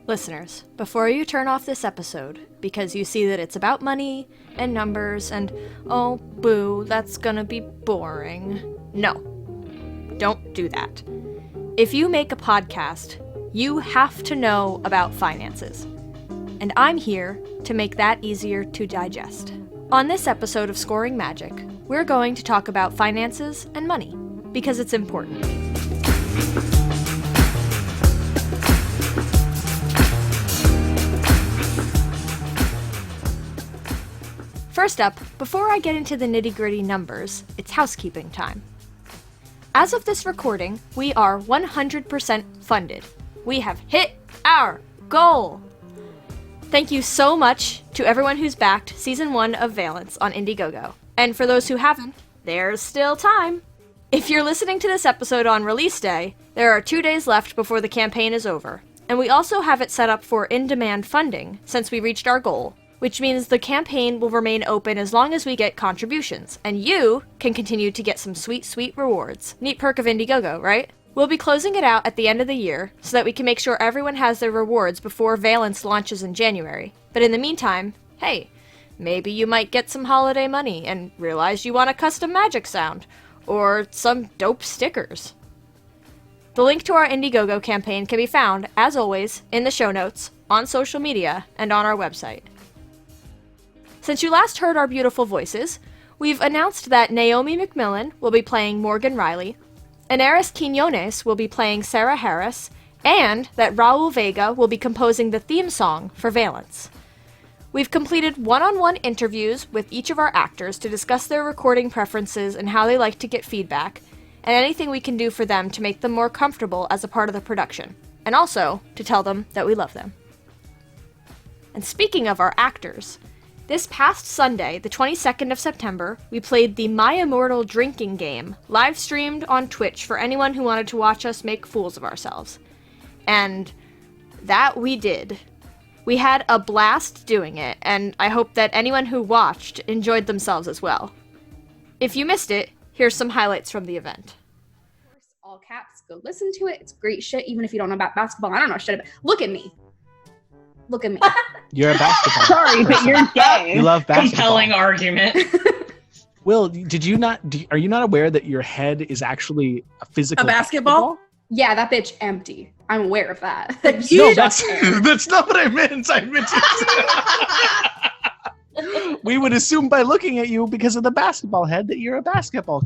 Listeners, before you turn off this episode, because you see that it's about money and numbers and, oh, boo, that's gonna be boring. No, don't do that. If you make a podcast, you have to know about finances. And I'm here to make that easier to digest. On this episode of Scoring Magic, we're going to talk about finances and money, because it's important. First up, before I get into the nitty-gritty numbers, it's housekeeping time. As of this recording, we are 100% funded. We have hit our goal! Thank you so much to everyone who's backed Season 1 of Valence on Indiegogo. And for those who haven't, there's still time! If you're listening to this episode on release day, there are 2 days left before the campaign is over. And we also have it set up for in-demand funding, since we reached our goal, which means the campaign will remain open as long as we get contributions, and you can continue to get some sweet, sweet rewards. Neat perk of Indiegogo, right? We'll be closing it out at the end of the year, so that we can make sure everyone has their rewards before Valence launches in January. But in the meantime, hey, maybe you might get some holiday money and realize you want a custom magic sound, or some dope stickers. The link to our Indiegogo campaign can be found, as always, in the show notes, on social media, and on our website. Since you last heard our beautiful voices, we've announced that Naomi McMillan will be playing Morgan Riley, Inaris Quinones will be playing Sarah Harris, and that Raul Vega will be composing the theme song for Valence. We've completed one-on-one interviews with each of our actors to discuss their recording preferences and how they like to get feedback, and anything we can do for them to make them more comfortable as a part of the production, and also to tell them that we love them. And speaking of our actors, this past Sunday, the 22nd of September, we played the My Immortal drinking game, live-streamed on Twitch for anyone who wanted to watch us make fools of ourselves. And that we did. We had a blast doing it, and I hope that anyone who watched enjoyed themselves as well. If you missed it, here's some highlights from the event. Of course, all caps, go listen to it. It's great shit, even if you don't know about basketball. I don't know shit about. Look at me. Look at me. You're a basketball. Sorry, but you're gay. You love basketball. Compelling argument. Will, are you not aware that your head is actually a physical basketball? Yeah, that bitch empty. I'm aware of that. No, that's not what I meant. We would assume by looking at you because of the basketball head that you're a basketball.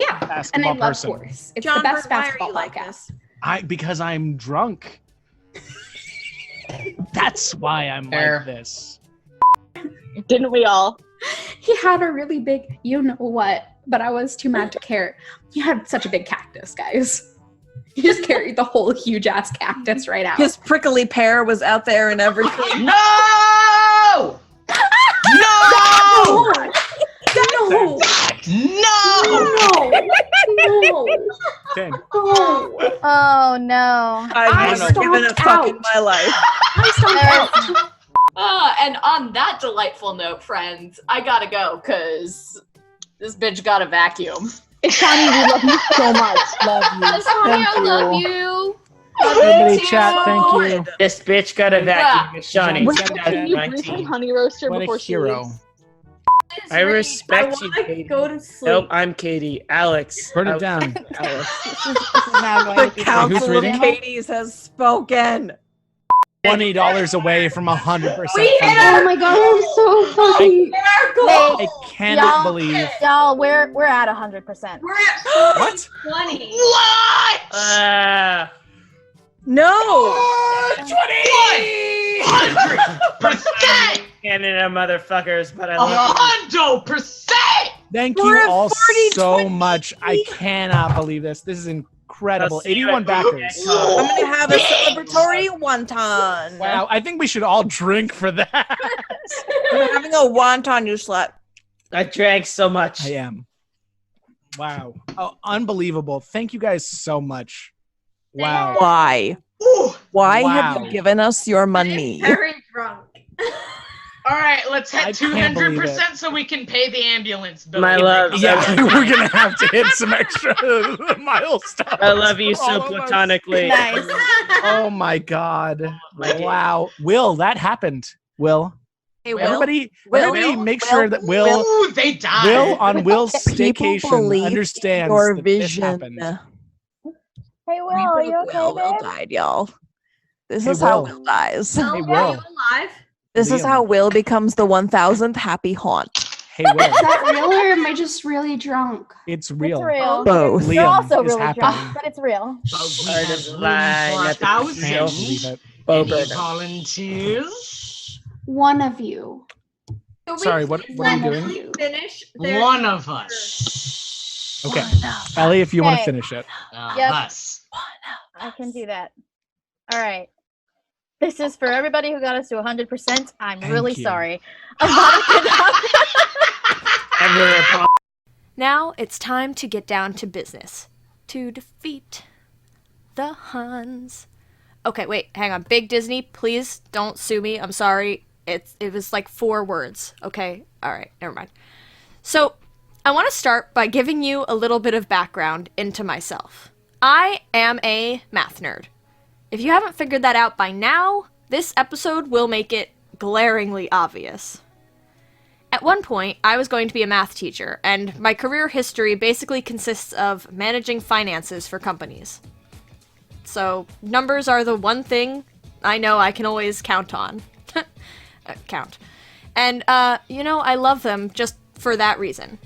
Yeah, basketball and I love person. horse. It's John, the best why are basketball you like podcast. this? Because I'm drunk. That's why I'm Fair. like this. Didn't we all? He had a really big, you know what, but I was too mad to care. He had such a big cactus, guys. He just carried the whole huge ass cactus right out. His prickly pear was out there and everything. No! No! No! No! No! Okay. Oh no. I've stomped given a fuck in out. my life. I stomped out. And on that delightful note, friends, I gotta go, cause this bitch got a vacuum. It's Connie, we love you so much. Love you. Sonny, I Thank love you. you. Everybody too. chat, thank you. This bitch got a vacuum, Miss Shawnee. Wait, can you briefly 2019. honey roast her What before a she hero. leaves? I respect you, I Katie. go to sleep. Nope, I'm Katie. Alex. Burn it down. Alex. This is now going The to be Council of reading? Katie's has spoken. $20 away from 100%. Oh my god, I'm so fucking I cannot Y'all- believe. Y'all, we're at 100%. We're at What? 20. What? No. 100%! Canada motherfuckers, but I love 100%! Thank We're you at all 40, so 20. much. I cannot believe this. This is incredible. I'll see you 81 at backers. I'm gonna have a celebratory wonton. Wow, I think we should all drink for that. I'm having a wonton, you slut. I drank so much. I am. Wow. Oh, unbelievable. Thank you guys so much. Wow. Why? Why have Wow. you given us your money? Very drunk. All right, let's I hit can't believe 200% so we can pay the ambulance bill. My love. Yeah, we're gonna have to hit some extra milestones. I love you for so all of us. platonically. Nice. Oh my god! My dear. Wow, Will, that happened. Will, Hey, Will. everybody Will? make sure that Will Ooh, they died. Will on Will's People staycation believe understands your that this vision. happened. Hey, Will, We are you broke okay, Will. Will babe? died, y'all. This Hey, is how Will. Will dies. Hey, Are Will. you alive? This is Liam. how Will becomes the 1000th happy haunt. Hey, Will, Is that real or am I just really drunk? it's real. It's real. Both. Liam You're also is really happening. drunk, but it's real. But we Art have of room lie, for nothing Can't believe 1,000. it. Any volunteers? One of you. So Sorry, what are you One of doing? you. Finish. One of us. Okay, Ellie, if you want to Okay. finish it. Yep. Us. I can do that. All right. This is for everybody who got us to 100%. I'm Thank really you. sorry. Ever Now it's time to get down to business. To defeat the Huns. Okay, wait, hang on. Big Disney, please don't sue me. I'm sorry. It was like 4 words. Okay? Alright, never mind. So, I want to start by giving you a little bit of background into myself. I am a math nerd. If you haven't figured that out by now, this episode will make it glaringly obvious. At one point, I was going to be a math teacher, and my career history basically consists of managing finances for companies. So, numbers are the one thing I know I can always count on. Count. And, I love them just for that reason.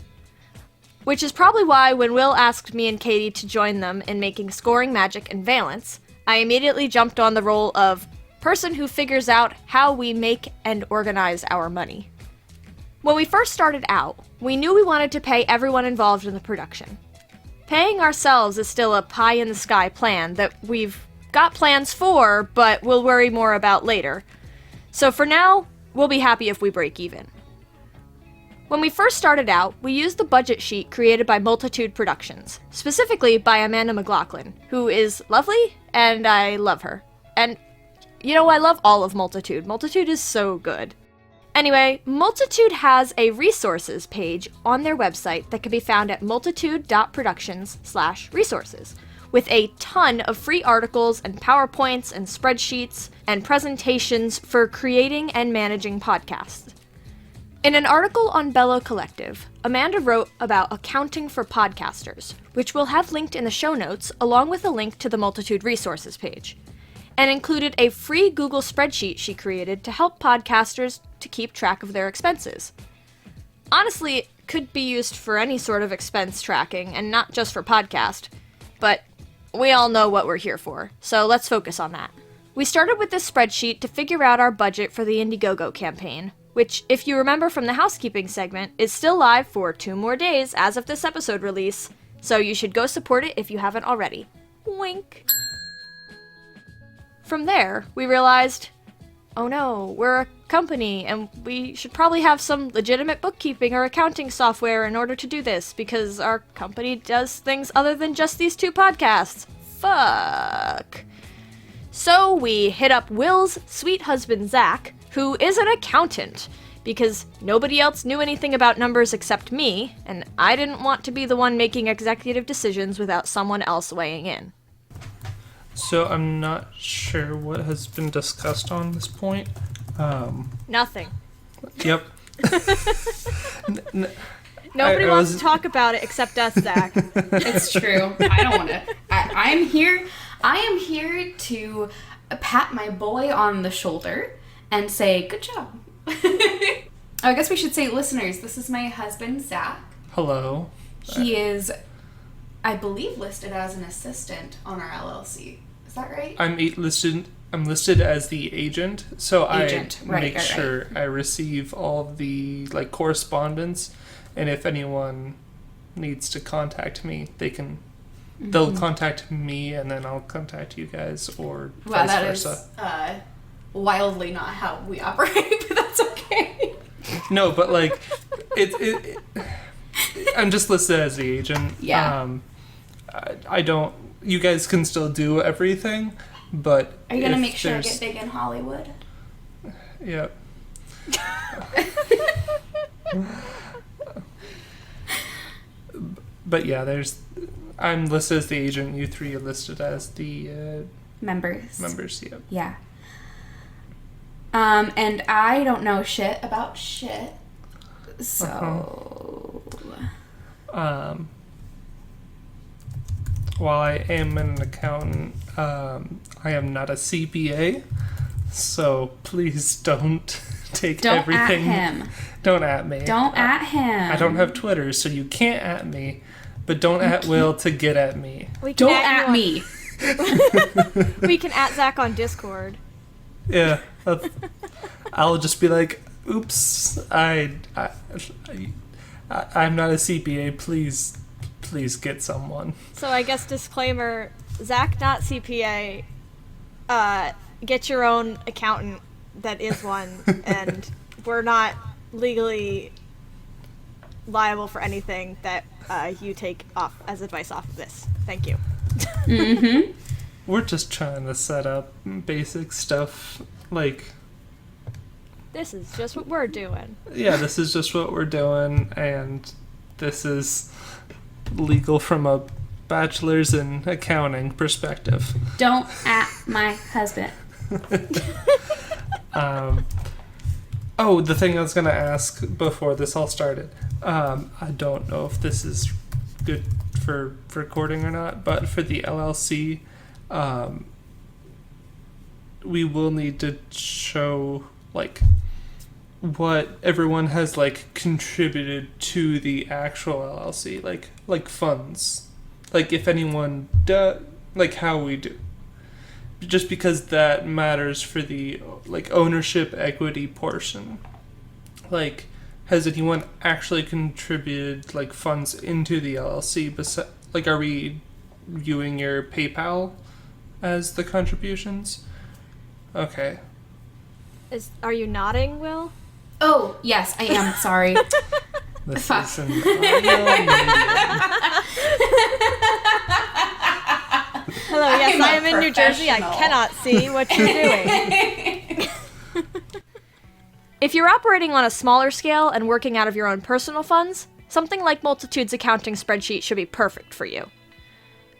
Which is probably why when Will asked me and Katie to join them in making Scoring Magic and Valence, I immediately jumped on the role of person who figures out how we make and organize our money. When we first started out, we knew we wanted to pay everyone involved in the production. Paying ourselves is still a pie-in-the-sky plan that we've got plans for, but we'll worry more about later. So for now, we'll be happy if we break even. When we first started out, we used the budget sheet created by Multitude Productions, specifically by Amanda McLaughlin, who is lovely, and I love her. And, I love all of Multitude. Multitude is so good. Anyway, Multitude has a resources page on their website that can be found at multitude.productions/resources, with a ton of free articles and PowerPoints and spreadsheets and presentations for creating and managing podcasts. In an article on Bello Collective, Amanda wrote about accounting for podcasters, which we'll have linked in the show notes along with a link to the Multitude resources page, and included a free Google spreadsheet she created to help podcasters to keep track of their expenses. Honestly, it could be used for any sort of expense tracking and not just for podcast, but we all know what we're here for, so let's focus on that. We started with this spreadsheet to figure out our budget for the Indiegogo campaign, which, if you remember from the housekeeping segment, is still live for 2 more days as of this episode release, so you should go support it if you haven't already. Wink. From there, we realized, oh no, we're a company, and we should probably have some legitimate bookkeeping or accounting software in order to do this, because our company does things other than just these 2 podcasts. Fuck. So we hit up Will's sweet husband, Zach, who is an accountant, because nobody else knew anything about numbers except me, and I didn't want to be the one making executive decisions without someone else weighing in. So I'm not sure what has been discussed on this point. Nothing. Yep. Nobody I wants was- to talk about it except us, Zach. It's true. I don't want to. I am here. I am here to pat my boy on the shoulder and say, good job. I guess we should say, listeners, this is my husband, Zach. Hello. He is, I believe, listed as an assistant on our LLC. Is that right? I'm listed as the agent, so Agent, I right, make right. sure I receive all of the correspondence, and if anyone needs to contact me, they'll contact me, and then I'll contact you guys, or Wow, vice that versa. is wildly not how we operate, but that's okay. No, but I'm just listed as the agent. Yeah. I don't. You guys can still do everything, but Are you going to if make sure I there's- get big in Hollywood? Yeah. But yeah, I'm listed as the agent. You three are listed as the Members. members. Yeah. Yeah. And I don't know shit about shit. So. While I am an accountant, I am not a CPA, so please don't take Don't everything. at him. Don't at me. Don't at him. I don't have Twitter, so you can't at me, but don't at Will to get at me. We can Don't you at on- me. We can at Zach on Discord. Yeah, I'll just be like, "Oops, I'm not a CPA. Please get someone." So I guess disclaimer, Zach not CPA, get your own accountant that is one, and we're not legally liable for anything that you take off as advice off of this. Thank you. Mm-hmm. We're just trying to set up basic stuff, like, This is just what we're doing. yeah, this is just what we're doing, and this is legal from a bachelor's in accounting perspective. Don't at my husband. Oh, the thing I was gonna ask before this all started, I don't know if this is good for recording or not, but for the LLC, we will need to show, like, what everyone has, like, contributed to the actual LLC, like funds, like if anyone does, like how we do, just because that matters for the, like, ownership equity portion. Like, has anyone actually contributed, like, funds into the LLC? Like, are we viewing your PayPal as the contributions? Okay. Are you nodding, Will? Oh, yes, I am. Sorry. This Fuck. is an audio medium. Hello, yes, I'm a I am in New Jersey. I professional. cannot see what you're doing. If you're operating on a smaller scale and working out of your own personal funds, something like Multitude's accounting spreadsheet should be perfect for you.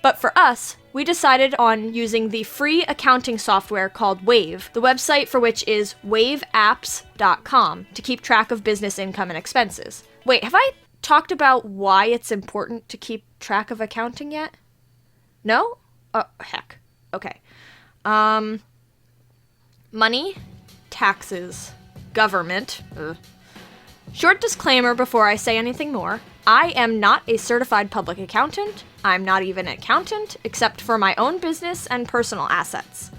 But for us, we decided on using the free accounting software called Wave, the website for which is waveapps.com, to keep track of business income and expenses. Wait, have I talked about why it's important to keep track of accounting yet? No? Oh, heck. Okay. Money, taxes, government. Short disclaimer before I say anything more. I am not a certified public accountant. I'm not even an accountant, except for my own business and personal assets.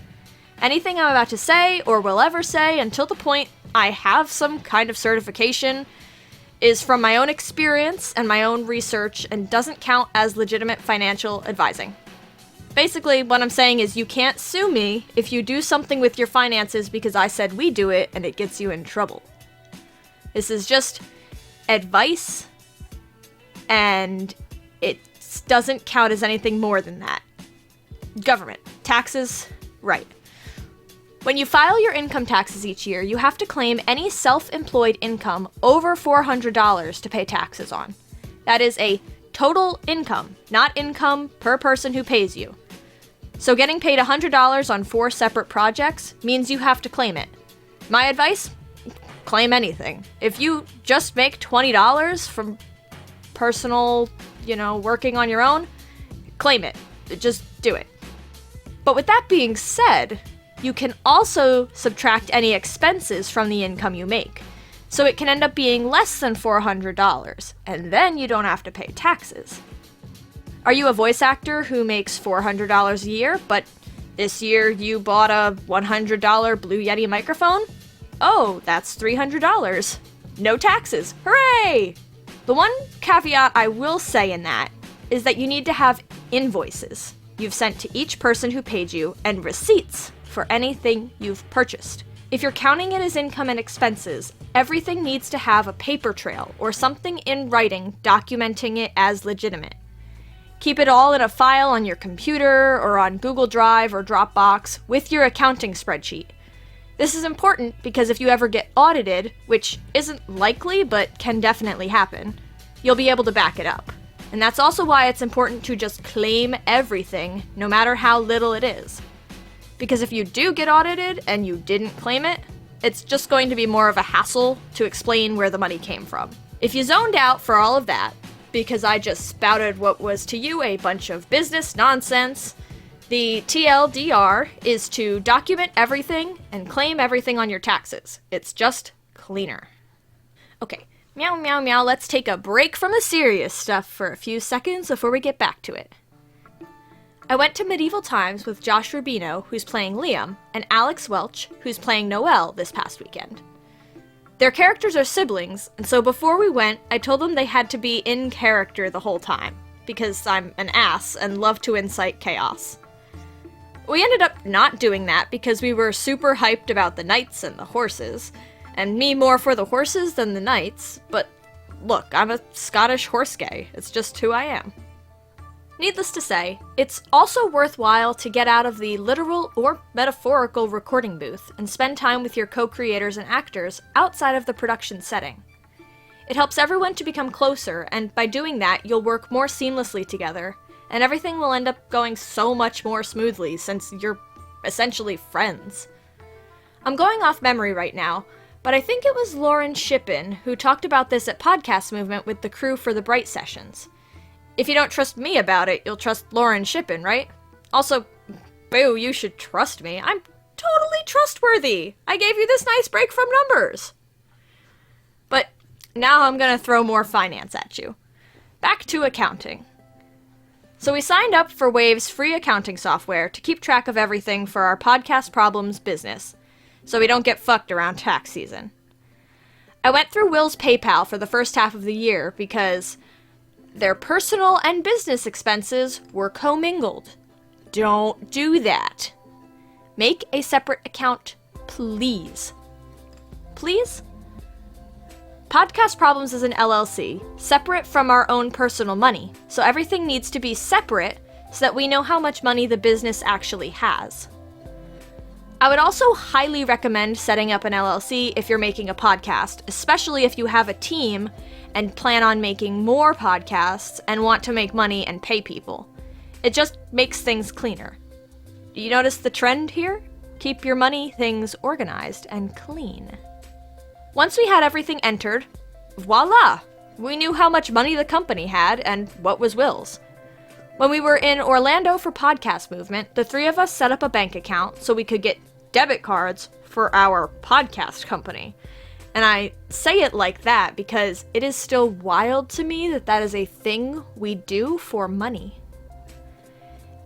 Anything I'm about to say, or will ever say, until the point I have some kind of certification, is from my own experience and my own research and doesn't count as legitimate financial advising. Basically, what I'm saying is you can't sue me if you do something with your finances because I said we do it and it gets you in trouble. This is just advice, and it doesn't count as anything more than that. Government. Taxes. Right. When you file your income taxes each year, you have to claim any self-employed income over $400 to pay taxes on. That is a total income, not income per person who pays you. So getting paid $100 on 4 separate projects means you have to claim it. My advice? Claim anything. If you just make $20 from personal, working on your own, claim it. Just do it. But with that being said, you can also subtract any expenses from the income you make. So it can end up being less than $400, and then you don't have to pay taxes. Are you a voice actor who makes $400 a year, but this year you bought a $100 Blue Yeti microphone? Oh, that's $300. No taxes. Hooray! The one caveat I will say in that is that you need to have invoices you've sent to each person who paid you and receipts for anything you've purchased. If you're counting it as income and expenses, everything needs to have a paper trail or something in writing documenting it as legitimate. Keep it all in a file on your computer or on Google Drive or Dropbox with your accounting spreadsheet. This is important because if you ever get audited, which isn't likely but can definitely happen, you'll be able to back it up. And that's also why it's important to just claim everything, no matter how little it is. Because if you do get audited and you didn't claim it, it's just going to be more of a hassle to explain where the money came from. If you zoned out for all of that, because I just spouted what was to you a bunch of business nonsense, the TLDR is to document everything and claim everything on your taxes. It's just cleaner. Okay, meow meow meow, let's take a break from the serious stuff for a few seconds before we get back to it. I went to Medieval Times with Josh Rubino, who's playing Liam, and Alex Welch, who's playing Noelle this past weekend. Their characters are siblings, and so before we went, I told them they had to be in character the whole time, because I'm an ass and love to incite chaos. We ended up not doing that because we were super hyped about the knights and the horses, and me more for the horses than the knights, but look, I'm a Scottish horse gay. It's just who I am. Needless to say, it's also worthwhile to get out of the literal or metaphorical recording booth and spend time with your co-creators and actors outside of the production setting. It helps everyone to become closer, and by doing that, you'll work more seamlessly together, and everything will end up going so much more smoothly since you're essentially friends. I'm going off memory right now, but I think it was Lauren Shippen who talked about this at Podcast Movement with the crew for the Bright Sessions. If you don't trust me about it, you'll trust Lauren Shippen, right? Also, boo, you should trust me. I'm totally trustworthy. I gave you this nice break from numbers. But now I'm gonna throw more finance at you. Back to accounting. So we signed up for Wave's free accounting software to keep track of everything for our podcast problems business, so we don't get fucked around tax season. I went through Will's PayPal for the first half of the year because their personal and business expenses were commingled. Don't do that. Make a separate account, please. Please? Podcast Problems is an LLC, separate from our own personal money, so everything needs to be separate so that we know how much money the business actually has. I would also highly recommend setting up an LLC if you're making a podcast, especially if you have a team and plan on making more podcasts and want to make money and pay people. It just makes things cleaner. Do you notice the trend here? Keep your money things organized and clean. Once we had everything entered, voila! We knew how much money the company had and what was Will's. When we were in Orlando for Podcast Movement, the three of us set up a bank account so we could get debit cards for our podcast company. And I say it like that because it is still wild to me that that is a thing we do for money.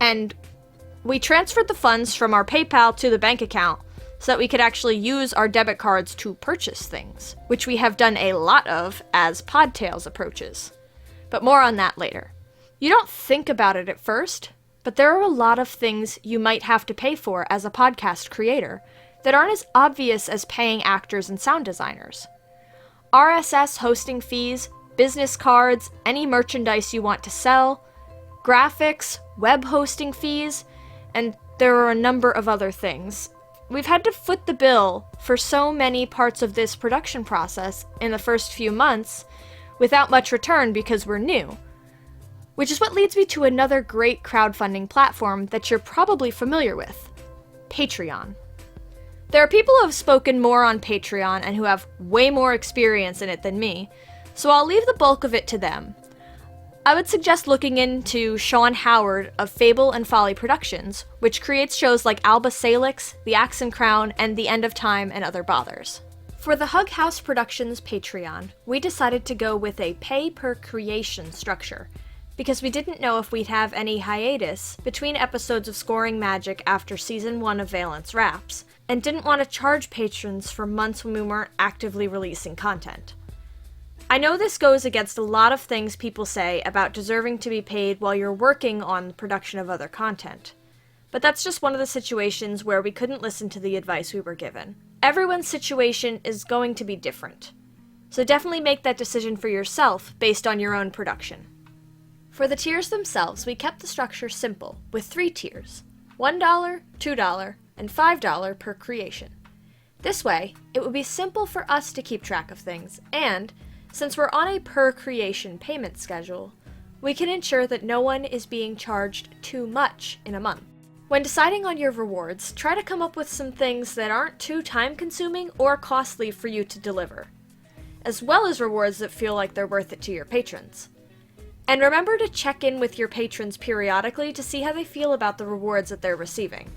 And we transferred the funds from our PayPal to the bank account so that we could actually use our debit cards to purchase things, which we have done a lot of as Podtails approaches. But more on that later. You don't think about it at first, but there are a lot of things you might have to pay for as a podcast creator that aren't as obvious as paying actors and sound designers. RSS hosting fees, business cards, any merchandise you want to sell, graphics, web hosting fees, and there are a number of other things. We've had to foot the bill for so many parts of this production process in the first few months without much return because we're new. Which is what leads me to another great crowdfunding platform that you're probably familiar with, Patreon. There are people who have spoken more on Patreon and who have way more experience in it than me, so I'll leave the bulk of it to them. I would suggest looking into Sean Howard of Fable and Folly Productions, which creates shows like Alba Salix, The Axe and Crown, and The End of Time and Other Bothers. For the Hug House Productions Patreon, we decided to go with a pay-per-creation structure, because we didn't know if we'd have any hiatus between episodes of Scoring Magic after Season 1 of Valence wraps, and didn't want to charge patrons for months when we weren't actively releasing content. I know this goes against a lot of things people say about deserving to be paid while you're working on the production of other content, but that's just one of the situations where we couldn't listen to the advice we were given. Everyone's situation is going to be different, so definitely make that decision for yourself based on your own production. For the tiers themselves, we kept the structure simple, with 3 tiers, $1, $2, and $5 per creation. This way, it would be simple for us to keep track of things, and since we're on a per-creation payment schedule, we can ensure that no one is being charged too much in a month. When deciding on your rewards, try to come up with some things that aren't too time-consuming or costly for you to deliver, as well as rewards that feel like they're worth it to your patrons. And remember to check in with your patrons periodically to see how they feel about the rewards that they're receiving.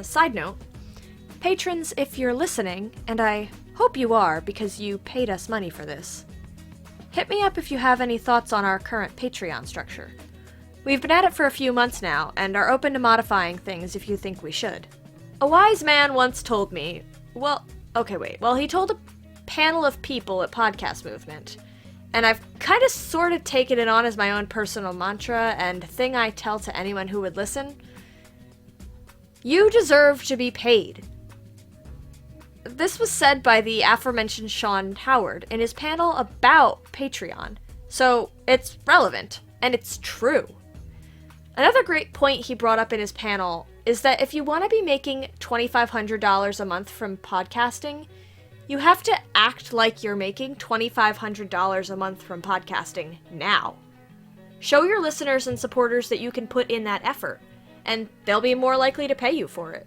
Side note, patrons, if you're listening, and I hope you are because you paid us money for this, hit me up if you have any thoughts on our current Patreon structure. We've been at it for a few months now, and are open to modifying things if you think we should. A wise man once told me, he told a panel of people at Podcast Movement, and I've kind of sort of taken it on as my own personal mantra and thing I tell to anyone who would listen. You deserve to be paid. This was said by the aforementioned Sean Howard in his panel about Patreon, so it's relevant, and it's true. Another great point he brought up in his panel is that if you want to be making $2,500 a month from podcasting, you have to act like you're making $2,500 a month from podcasting now. Show your listeners and supporters that you can put in that effort, and they'll be more likely to pay you for it.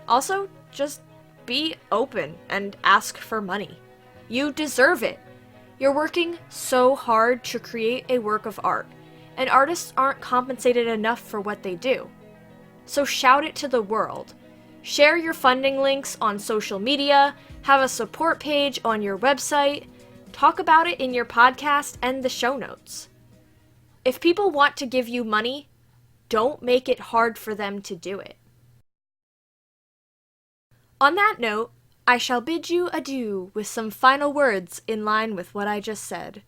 Also, just be open and ask for money. You deserve it. You're working so hard to create a work of art, and artists aren't compensated enough for what they do. So shout it to the world. Share your funding links on social media, have a support page on your website, talk about it in your podcast and the show notes. If people want to give you money, don't make it hard for them to do it. On that note, I shall bid you adieu with some final words in line with what I just said.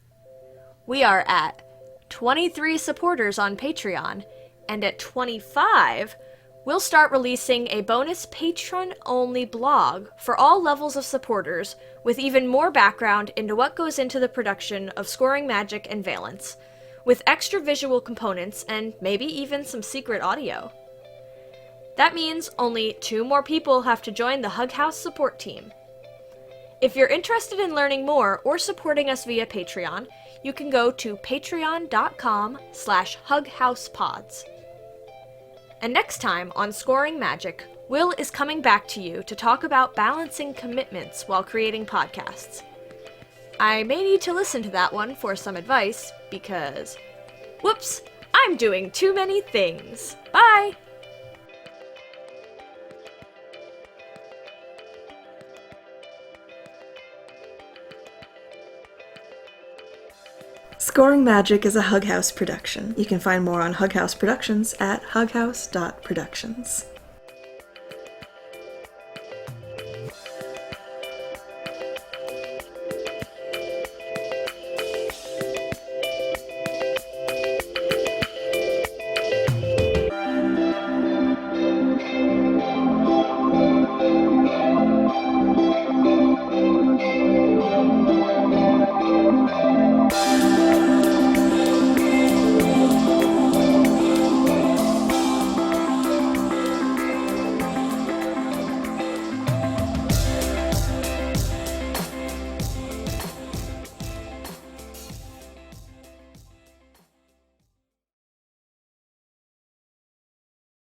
We are at 23 supporters on Patreon, and at 25, we'll start releasing a bonus patron-only blog for all levels of supporters with even more background into what goes into the production of Scoring Magic and Valence, with extra visual components and maybe even some secret audio. That means only 2 more people have to join the Hug House support team. If you're interested in learning more or supporting us via Patreon, you can go to patreon.com/hughousepods. And next time on Scoring Magic, Will is coming back to you to talk about balancing commitments while creating podcasts. I may need to listen to that one for some advice, because, whoops, I'm doing too many things. Bye! Scoring Magic is a Hug House production. You can find more on Hug House Productions at hughouse.productions.